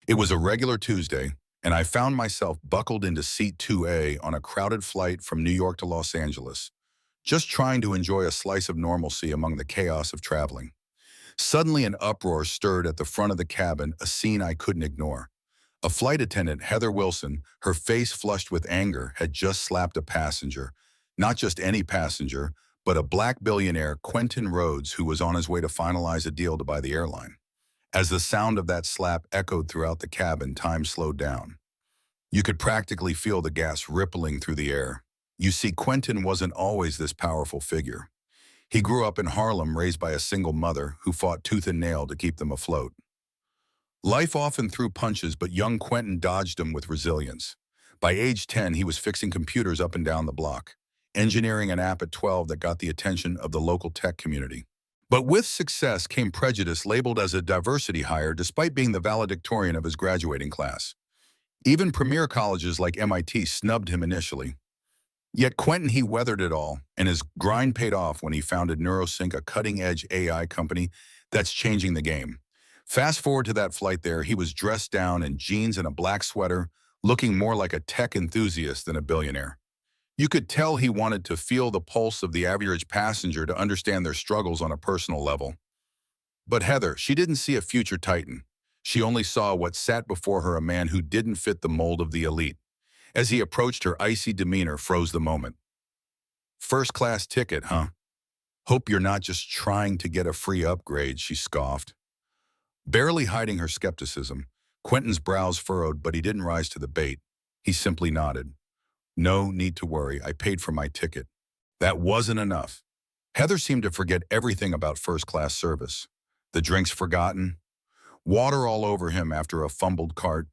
It was a regular Tuesday, and I found myself buckled into seat 2A on a crowded flight from New York to Los Angeles, just trying to enjoy a slice of normalcy among the chaos of traveling. Suddenly, an uproar stirred at the front of the cabin, a scene I couldn't ignore. A flight attendant, Heather Wilson, her face flushed with anger, had just slapped a passenger. Not just any passenger, but a black billionaire, Quentin Rhodes, who was on his way to finalize a deal to buy the airline. As the sound of that slap echoed throughout the cabin, time slowed down. You could practically feel the gas rippling through the air. You see, Quentin wasn't always this powerful figure. He grew up in Harlem, raised by a single mother who fought tooth and nail to keep them afloat. Life often threw punches, but young Quentin dodged them with resilience. By age 10, he was fixing computers up and down the block, engineering an app at 12 that got the attention of the local tech community. But with success came prejudice, labeled as a diversity hire despite being the valedictorian of his graduating class. Even premier colleges like MIT snubbed him initially. Yet Quentin, he weathered it all, and his grind paid off when he founded NeuroSync, a cutting-edge AI company that's changing the game. Fast forward to that flight there, he was dressed down in jeans and a black sweater, looking more like a tech enthusiast than a billionaire. You could tell he wanted to feel the pulse of the average passenger to understand their struggles on a personal level. But Heather, she didn't see a future titan. She only saw what sat before her, a man who didn't fit the mold of the elite. As he approached, her icy demeanor froze the moment. "First-class ticket, huh? Hope you're not just trying to get a free upgrade," she scoffed. Barely hiding her skepticism, Quentin's brows furrowed, but he didn't rise to the bait. He simply nodded. "No need to worry, I paid for my ticket." That wasn't enough. Heather seemed to forget everything about first-class service. The drinks forgotten, water all over him after a fumbled cart.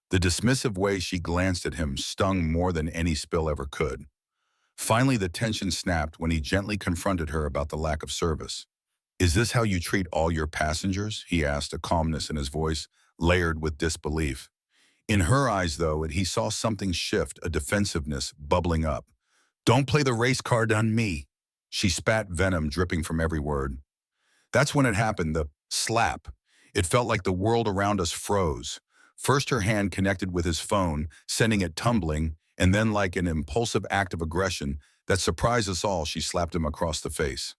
The dismissive way she glanced at him stung more than any spill ever could. Finally, the tension snapped when he gently confronted her about the lack of service. "Is this how you treat all your passengers?" he asked, a calmness in his voice layered with disbelief. In her eyes, though, he saw something shift, a defensiveness bubbling up. "Don't play the race card on me." She spat, venom dripping from every word. That's when it happened, the slap. It felt like the world around us froze. First, her hand connected with his phone, sending it tumbling, and then, like an impulsive act of aggression that surprised us all, she slapped him across the face.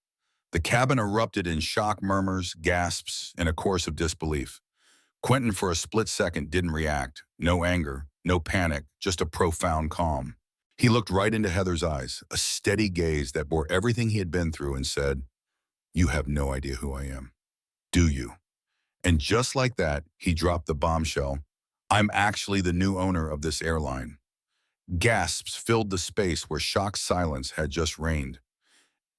The cabin erupted in shock murmurs, gasps, and a chorus of disbelief. Quentin, for a split second, didn't react. No anger, no panic, just a profound calm. He looked right into Heather's eyes, a steady gaze that bore everything he had been through, and said, "You have no idea who I am, do you?" And just like that, he dropped the bombshell. "I'm actually the new owner of this airline." Gasps filled the space where shocked silence had just reigned.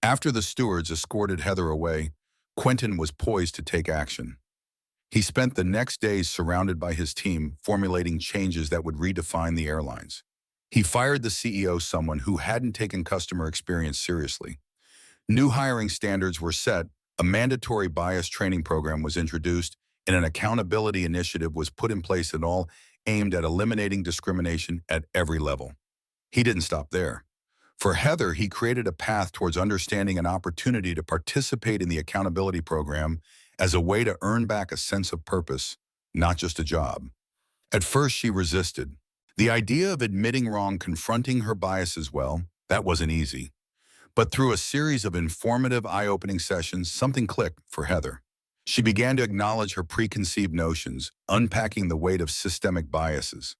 After the stewards escorted Heather away, Quentin was poised to take action. He spent the next days surrounded by his team, formulating changes that would redefine the airlines. He fired the CEO, someone who hadn't taken customer experience seriously. New hiring standards were set, a mandatory bias training program was introduced, and an accountability initiative was put in place, and all aimed at eliminating discrimination at every level. He didn't stop there. For Heather, he created a path towards understanding an opportunity to participate in the accountability program as a way to earn back a sense of purpose, not just a job. At first, she resisted. The idea of admitting wrong, confronting her biases, well, that wasn't easy. But through a series of informative, eye-opening sessions, something clicked for Heather. She began to acknowledge her preconceived notions, unpacking the weight of systemic biases.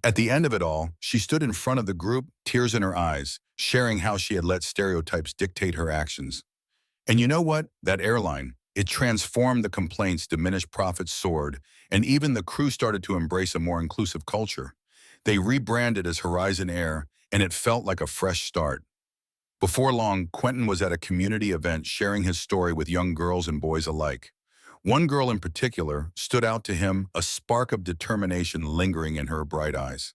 At the end of it all, she stood in front of the group, tears in her eyes, sharing how she had let stereotypes dictate her actions. And you know what? That airline, it transformed. The complaints diminished, profits soared, and even the crew started to embrace a more inclusive culture. They rebranded as Horizon Air, and it felt like a fresh start. Before long, Quentin was at a community event sharing his story with young girls and boys alike. One girl in particular stood out to him, a spark of determination lingering in her bright eyes.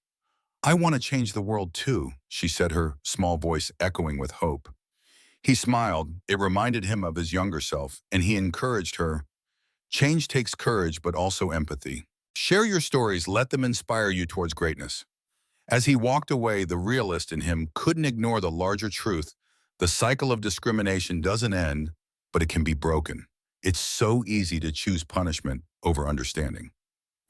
"I want to change the world too," she said, her small voice echoing with hope. He smiled. It reminded him of his younger self, and he encouraged her. "Change takes courage, but also empathy. Share your stories, let them inspire you towards greatness." As he walked away, the realist in him couldn't ignore the larger truth. The cycle of discrimination doesn't end, but it can be broken. It's so easy to choose punishment over understanding,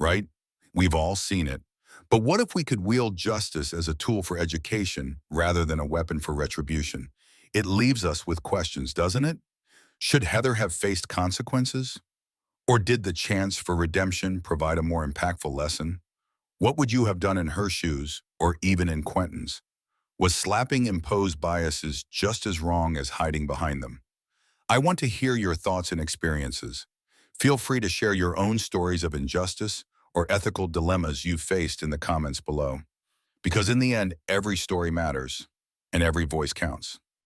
right? We've all seen it. But what if we could wield justice as a tool for education rather than a weapon for retribution? It leaves us with questions, doesn't it? Should Heather have faced consequences? Or did the chance for redemption provide a more impactful lesson? What would you have done in her shoes, or even in Quentin's? Was slapping imposed biases just as wrong as hiding behind them? I want to hear your thoughts and experiences. Feel free to share your own stories of injustice or ethical dilemmas you've faced in the comments below. Because in the end, every story matters, and every voice counts.